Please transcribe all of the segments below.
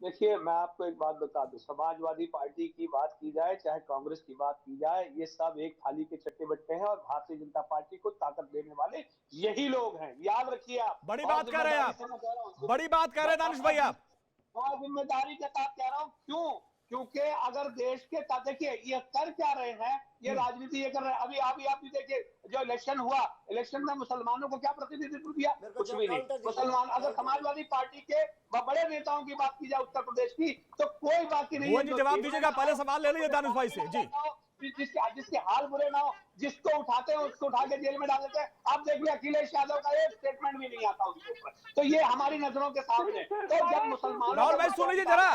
देखिए, मैं आपको एक बात बता दूं, समाजवादी पार्टी की बात की जाए चाहे कांग्रेस की बात की जाए, ये सब एक थाली के चट्टे बट्टे हैं और भारतीय जनता पार्टी को ताकत देने वाले यही लोग हैं, याद रखिए आप। बड़ी और बात कर रहे हैं जिम्मेदारी आप, से मैं कह रहा हूँ, बड़ी बात कर रहे हैं दानिश भाई आप। और जिम्मेदारी के साथ कह रहा हूँ, क्यों? क्योंकि अगर देश के देखिए ये कर क्या रहे हैं, ये राजनीति ये कर रहे हैं। अभी अभी आप भी देखिए, जो इलेक्शन हुआ, इलेक्शन में मुसलमानों को क्या प्रतिनिधित्व दिया? मेरे को कुछ भी नहीं। काउंटर दीजिए, मुसलमान, अगर काउंटर दीजिए। समाजवादी पार्टी के बड़े नेताओं की बात की जाए उत्तर प्रदेश की, तो कोई बाकी नहीं है भुवन जी जो जवाब जेल में दीजिएगा, ना पहले हो, सवाल ले लीजिए दानिश भाई से जी। जिसके जिसके हाल बुरे ना हो, जिसको उठाते हैं उसको उठा के जेल में डाल देते हैं। आप देख लिया, अखिलेश यादव का एक स्टेटमेंट भी नहीं आता उनके ऊपर। तो ये हमारी नजरों के सामने। तो जब मुसलमानों राहुल को भाई सुन लीजिए जरा,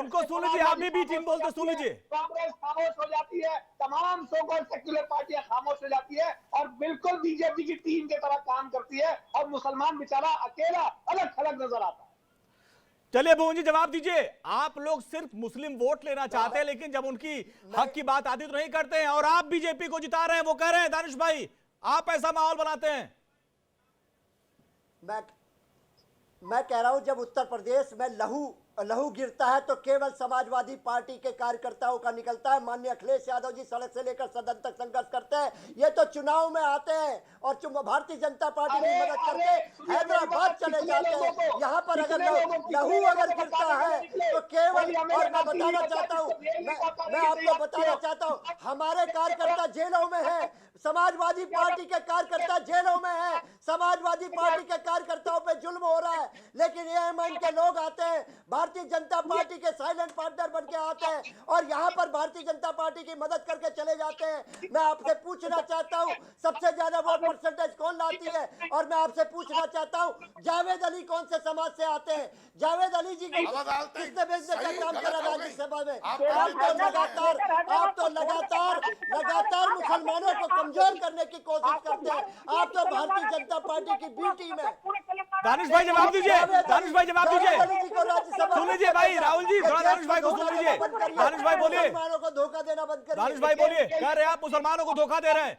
उनको सुन लीजिए, आप भी बीच में बोलते सुन लीजिए। कांग्रेस खामोश हो जाती है, तमाम सो कॉल्ड सेक्युलर पार्टियां खामोश हो जाती है और बिल्कुल बीजेपी की टीम की तरह काम करती है, और मुसलमान बेचारा अकेला अलग थलग नजर आता है। चलिए भुवन जी जवाब दीजिए। आप लोग सिर्फ मुस्लिम वोट लेना चाहते हैं, लेकिन जब उनकी हक की बात आती तो नहीं करते हैं, और आप बीजेपी को जिता रहे हैं, वो कह रहे हैं दानिश भाई आप ऐसा माहौल बनाते हैं। मैं कह रहा हूं, जब उत्तर प्रदेश में लहू लहू गिरता है तो केवल समाजवादी पार्टी के कार्यकर्ताओं का निकलता है। माननीय अखिलेश यादव जी सड़क से लेकर सदन तक संघर्ष करते हैं, ये तो चुनाव में आते हैं और भारतीय जनता पार्टी की मदद करके हैदराबाद चले जाते हैं। यहाँ पर अगर लहू अगर गिरता है तो केवल, और मैं बताना चाहता हूँ, मैं आपको बताना चाहता हूँ, हमारे कार्यकर्ता जेलों में है, समाजवादी पार्टी के कार्यकर्ता जेलों में है, समाजवादी पार्टी के कार्यकर्ताओं पे जुल्म हो रहा है, लेकिन एएमआई के लोग आते हैं, भारतीय जनता पार्टी के साइलेंट पार्टनर बन के आते हैं और यहाँ पर भारतीय जनता पार्टी की मदद करके चले जाते हैं। मैं आपसे पूछना चाहता हूँ, सबसे ज्यादा वोट परसेंटेज कौन लाती है? और मैं आपसे पूछना चाहता हूँ, जावेद अली कौन से समाज से आते हैं? जावेद अली जी को किसने भेजने का काम करा राज्यसभा में? आप तो लगातार मुसलमानों को कमजोर करने की कोशिश करते हैं। आप तो भारतीय जनता पार्टी की बी टीम है। दानिश भाई जवाब दीजिए, दानिश भाई जवाब दीजिए, सुन लीजिए भाई। राहुल जी थोड़ा दानिश भाई को सुन लीजिए। दानिश भाई बोलिए, मुसलमानों को धोखा देना बंद करिए। दानिश भाई बोलिए, कह रहे हैं आप मुसलमानों को धोखा दे रहे हैं।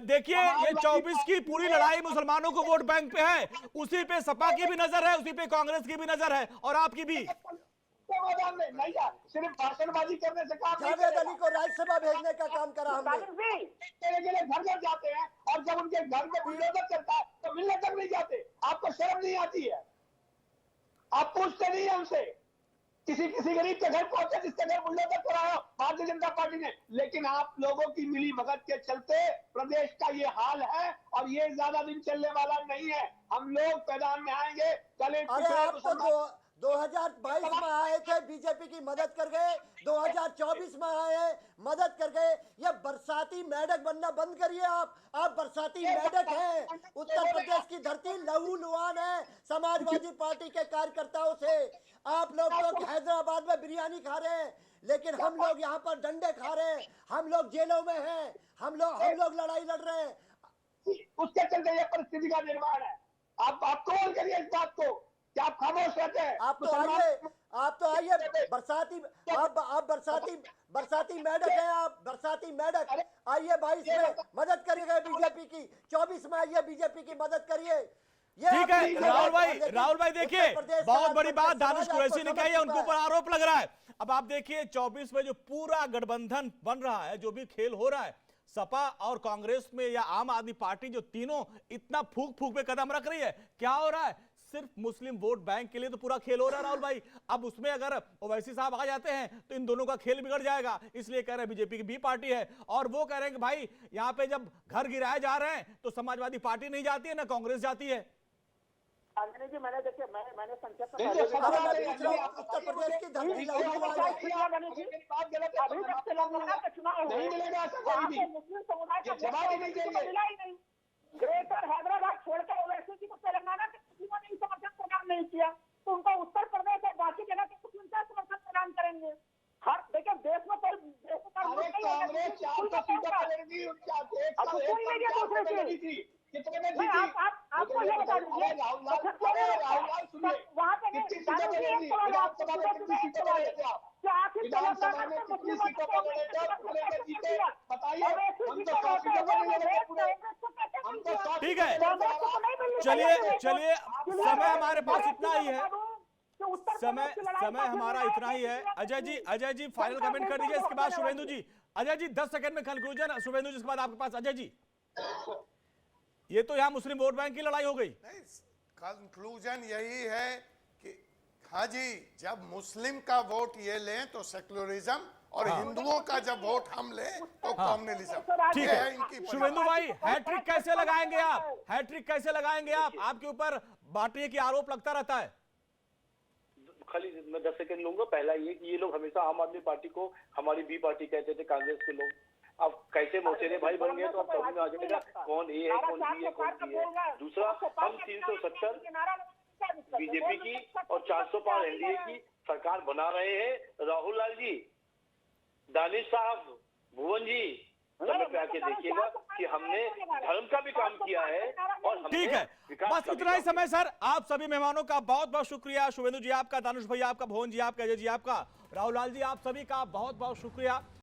देखिए ये 24 की पूरी लड़ाई मुसलमानों को वोट बैंक पे है, उसी पे सपा की भी नजर है, उसी पे कांग्रेस की भी नजर है और आपकी भी। नहीं यार, सिर्फ भाषणबाजी करने से काम नहीं जावेद अली को राज्यसभा भेजने का काम करा हमने। के लिए घर घर जाते हैं और जब उनके घर में बुलडोजर चलता है तो मिलने तक नहीं जाते। आपको शर्म नहीं आती है? आप पूछते नहीं है उनसे, किसी गरीब के घर पहुंचे जिसके घर बुलडोजर कराया भारतीय जनता पार्टी ने। लेकिन आप लोगों की मिली भगत के चलते प्रदेश का ये हाल है और ये ज्यादा दिन चलने वाला नहीं है। हम लोग मैदान में आएंगे। कल एक 2022 में आए थे, बीजेपी की मदद कर गए, 2024 में आए मदद कर गए। ये बरसाती मेढक बनना बंद करिए। आप बरसाती मेढक हैं। उत्तर प्रदेश की धरती लहू लुहान है समाजवादी पार्टी के कार्यकर्ताओं से। आप लोग तो हैदराबाद में बिरयानी खा रहे हैं, लेकिन हम लोग यहाँ पर डंडे खा रहे हैं, हम लोग जेलों में हैं, हम लोग लड़ाई लड़ रहे हैं। उसके चलते ये परिस्थिति का निर्माण है। आप कॉल करिए इस बात को कि आप खामोश रहते हैं। आप तो आइए बरसाती मेढक हैं आप, बरसाती मेढक। आइए 22 में मदद करिएगा बीजेपी की, 24 में आइए बीजेपी की मदद करिए। ठीक है राहुल भाई देखिए, बहुत बड़ी बात दानिश कुरैशी ने कही है, उनके ऊपर आरोप लग रहा है। अब आप देखिए 24 में जो पूरा गठबंधन बन रहा है, जो भी खेल हो रहा है, सपा और कांग्रेस में या आम आदमी पार्टी जो तीनों इतना फूक फूक पे कदम रख रही है, क्या हो रहा है? सिर्फ मुस्लिम वोट बैंक के लिए तो पूरा खेल हो रहा है राहुल भाई। अब उसमें अगर ओवैसी साहब आ जाते हैं तो इन दोनों का खेल बिगड़ जाएगा। इसलिए कह रहे हैं बीजेपी की बी पार्टी है, और वो कह रहे हैं कि भाई यहाँ पे जब घर गिराए जा रहे हैं तो समाजवादी पार्टी नहीं जाती है, ना कांग्रेस जाती है। जी मैंने देखिए मैंने संक्षेप में उत्तर प्रदेश की धरती मुस्लिम समुदाय का मिला ही नहीं। ग्रेटर हैदराबाद छोड़कर ओवैसी की तेलंगाना के मुस्लिमों ने समर्थन प्रदान नहीं किया, तो उनको उत्तर प्रदेश और बाकी जगह के मुस्लिम का समर्थन प्रदान करेंगे। हर देखिए देश में कोई आपको ये बता दीजिए वहाँ ठीक है, चलिए समय हमारे पास इतना ही है। कि उत्तर समय प्रदेश की लड़ाई समय का हमारा निर्णय इतना ही है। अजय जी फाइनल कमेंट कर दीजिए, इसके बाद शुभेंदु जी। अजय जी 10 सेकंड में कंक्लूजन, शुभेंदु जी इसके बाद आपके पास। अजय जी, ये तो यहाँ मुस्लिम वोट बैंक की लड़ाई हो गई। नहीं, कंक्लूजन यही है कि हाँ जी, जब मुस्लिम का वोट ये लें तो सेक्युलरिज्म, और हिंदुओं का जब वोट हम लें तो कम्युनलिज्म। ठीक है इनकी शुभेंदु भाई, हैट्रिक कैसे लगाएंगे आप? हैट्रिक कैसे लगाएंगे आप? आपके ऊपर बांटिए की आरोप लगता रहता है। खाली मैं 10 सेकंड लूंगा। पहला ये कि ये लोग हमेशा आम आदमी पार्टी को हमारी बी पार्टी कहते थे, कांग्रेस के लोग। अब कैसे मौसेरे भाई बन गए तो अब समझ में आ जाएगा कौन ए है, कौन बी है, कौन सी है। दूसरा, हम 370 बीजेपी की और 400 पार एनडीए की सरकार बना रहे हैं। राहुल लाल जी, दानिश साहब, भुवन जी, समय पे आके देखिएगा कि हमने धर्म का भी काम किया है और हमने ठीक है, विकास बस का भी इतना ही काम समय सर। आप सभी मेहमानों का बहुत बहुत शुक्रिया। शुभेंदु जी आपका, दानिश भैया आपका, भुवन जी आपका, अजय जी आपका, राहुल लाल जी आप सभी का बहुत बहुत शुक्रिया।